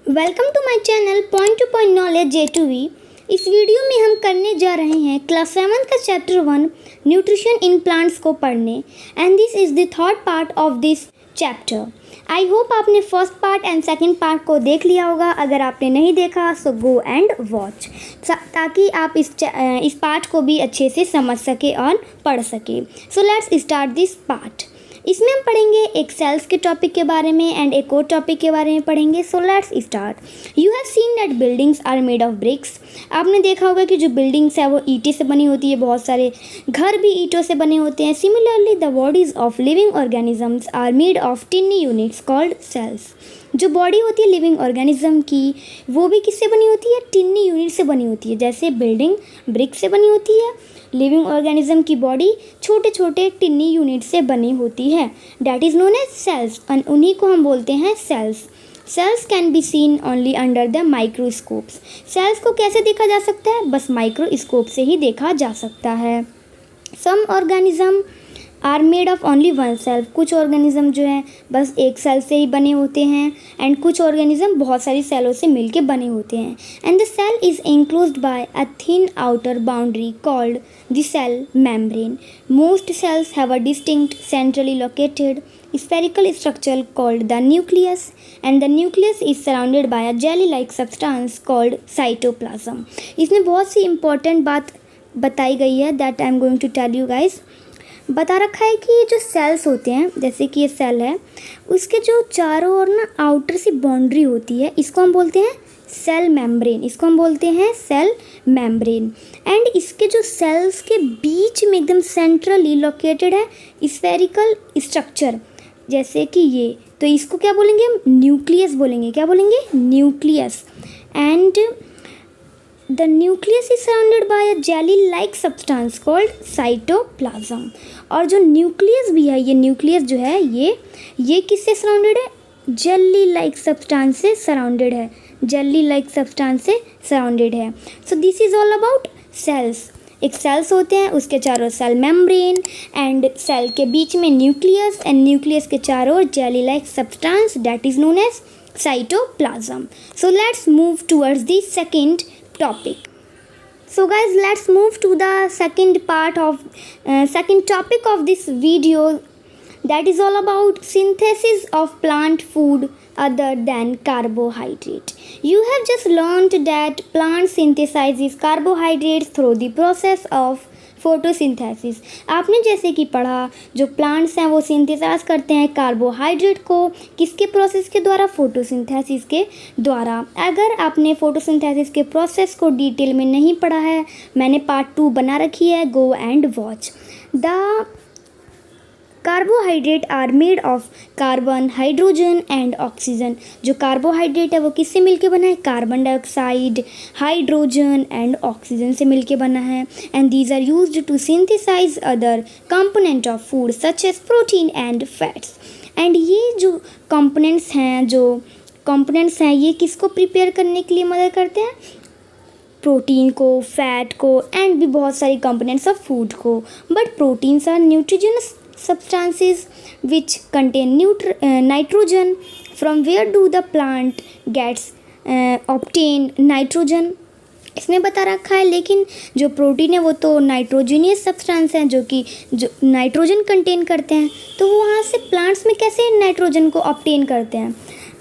Welcome to my channel point to point knowledge J2V। इस video में हम करने जा रहे हैं क्लास 7 का चैप्टर 1 न्यूट्रिशन इन प्लांट्स को पढ़ने and this is the third part of this chapter. I hope आपने first part and second part को देख लिया होगा। अगर आपने नहीं देखा सो गो एंड वॉच ताकि आप इस पार्ट को भी अच्छे से समझ सके और पढ़ सके। सो लेट्स स्टार्ट दिस पार्ट। इसमें हम पढ़ेंगे एक सेल्स के टॉपिक के बारे में एंड एक और टॉपिक के बारे में पढ़ेंगे। So let's start. You have seen that buildings are made of bricks. आपने देखा होगा कि जो बिल्डिंग्स है वो ईंटें से बनी होती है, बहुत सारे घर भी ईंटों से बने होते हैं। Similarly the bodies of living organisms are made of tiny units called cells. जो बॉडी होती है लिविंग ऑर्गेनिज्म की वो भी किससे बनी होती है? टिनी यूनिट से बनी होती है। जैसे बिल्डिंग ब्रिक से बनी होती है, लिविंग ऑर्गेनिज्म की बॉडी छोटे छोटे टिन्नी यूनिट से बनी होती है, that is known as cells. और उन्हीं को हम बोलते हैं cells. Cells can be seen only under the microscopes. Cells को कैसे देखा जा सकता है? बस माइक्रोस्कोप से ही देखा जा सकता है। Some organism are made of only one cell. कुछ ऑर्गेनिज्म जो है बस एक सेल से ही बने होते हैं एंड कुछ ऑर्गेनिज्म बहुत सारी सेलों से मिलके बने होते हैं। And the cell is enclosed by a thin outer boundary called the cell membrane. Most cells have a distinct centrally located spherical structure called the nucleus and the nucleus is surrounded by a jelly-like substance called cytoplasm। इसमें बहुत सी important बात बताई गई है that I am going to tell you guys। बता रखा है कि ये जो सेल्स होते हैं, जैसे कि ये सेल है, उसके जो चारों ओर ना आउटर सी बाउंड्री होती है, इसको हम बोलते हैं सेल मेम्ब्रेन। इसको हम बोलते हैं सेल मेम्ब्रेन। एंड इसके जो सेल्स के बीच में एकदम सेंट्रली लोकेटेड है स्फेरिकल स्ट्रक्चर, जैसे कि ये, तो इसको क्या बोलेंगे हम? न्यूक्लियस बोलेंगे। क्या बोलेंगे? Nucleus. And the nucleus is surrounded by a jelly like substance called cytoplasm. और जो न्यूक्लियस भी है, ये न्यूक्लियस जो है ये किससे सराउंडेड है? जेली लाइक सब्सटेंस से सराउंडेड है। जेली लाइक सब्सटेंस से सराउंडेड है। So this is all about cells. एक सेल्स होते हैं, उसके चारों सेल मेम्ब्रेन एंड सेल के बीच में न्यूक्लियस एंड न्यूक्लियस के चारों jelly like substance that is known as cytoplasm। So let's move towards the second topic। So guys, let's move to the second topic of this video, that is all about synthesis of plant food other than carbohydrate। You have just learned that plant synthesizes carbohydrates through the process of photosynthesis. आपने जैसे कि पढ़ा, जो plants हैं वो synthesise करते हैं carbohydrate को, किसके प्रोसेस के द्वारा? फोटोसिंथेसिस के द्वारा। अगर आपने फोटोसिंथेसिस के प्रोसेस को डिटेल में नहीं पढ़ा है, मैंने पार्ट 2 बना रखी है, go and watch. The carbohydrate are made of carbon, hydrogen and oxygen. जो कार्बोहाइड्रेट है वो किससे मिलके बना है? Carbon dioxide, hydrogen and oxygen से मिलके बना है। And these are used to synthesise other component of food such as protein and fats. And ये जो कंपोनेंट्स हैं ये किसको प्रिपेयर करने के लिए मदद करते हैं? प्रोटीन को, फैट को एंड भी बहुत सारी कंपोनेंट्स ऑफ फूड को। But proteins are nitrogenous substances which contain nitrogen। from where do the plant gets obtain nitrogen? इसमें बता रखा है, लेकिन जो प्रोटीन है वो तो नाइट्रोजनियस सब्सटेंस हैं जो नाइट्रोजन कंटेन करते हैं। तो वो वहाँ से प्लांट्स में कैसे नाइट्रोजन को ऑब्टेन करते हैं?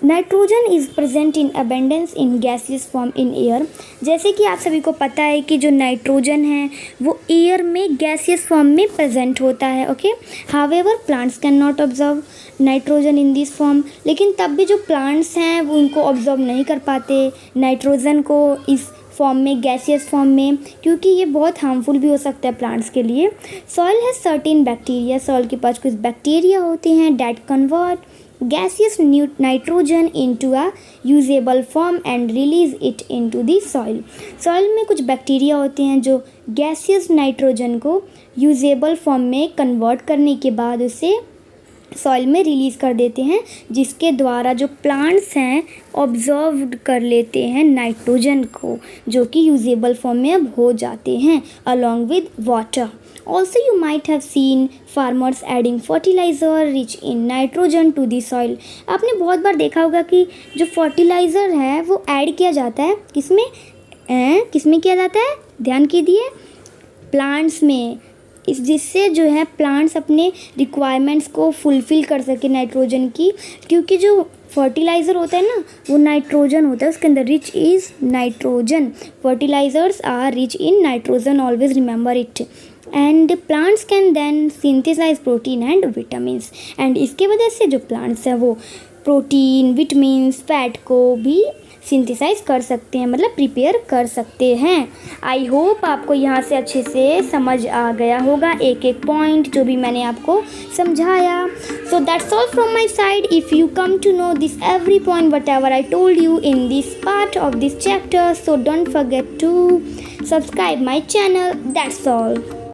Nitrogen is present in abundance in gaseous form in air. जैसे कि आप सभी को पता है कि जो नाइट्रोजन है वो एयर में गैसियस फॉर्म में प्रेजेंट होता है। Okay, however plants can not observe nitrogen in this form. लेकिन तब भी जो प्लांट्स हैं वो उनको ऑब्जर्व नहीं कर पाते नाइट्रोजन को इस फॉर्म में, गैसियस फॉर्म में, क्योंकि ये बहुत हार्मफुल भी हो सकता है प्लांट्स के लिए। Soil has certain bacteria. Soil के पास कुछ बैक्टीरिया होते हैं that convert gaseous nitrogen into a usable form and release it into the soil। Soil में कुछ बैक्टीरिया होते हैं जो गैसियस नाइट्रोजन को यूजेबल फॉर्म में कन्वर्ट करने के बाद उसे सॉइल में रिलीज़ कर देते हैं, जिसके द्वारा जो प्लांट्स हैं ऑब्जर्व कर लेते हैं नाइट्रोजन को, जो कि यूजेबल फॉर्म में अब हो जाते हैं along with water. Also you might have seen farmers adding fertiliser rich in nitrogen to the soil. आपने बहुत बार देखा होगा कि जो फर्टिलाइज़र है वो ऐड किया जाता है, किसमें किया जाता है, ध्यान कीजिए, प्लांट्स में, इस जिससे जो है प्लांट्स अपने रिक्वायरमेंट्स को फुलफ़िल कर सके नाइट्रोजन की, क्योंकि जो फर्टिलाइज़र होता है ना वो नाइट्रोजन होता है, उसके अंदर rich is nitrogen. Fertilisers are rich in nitrogen, always remember it. And plants can then synthesise protein and vitamins, and इसके वजह से जो प्लांट्स हैं वो प्रोटीन, विटामिन्स, फैट को भी सिंथेसाइज कर सकते हैं, मतलब प्रिपेयर कर सकते हैं। आई होप आपको यहाँ से अच्छे से समझ आ गया होगा एक एक पॉइंट जो भी मैंने आपको समझाया। So that's all from my side. If you come to know this every point whatever I told you in this part of this chapter, so don't forget to subscribe my channel. That's all.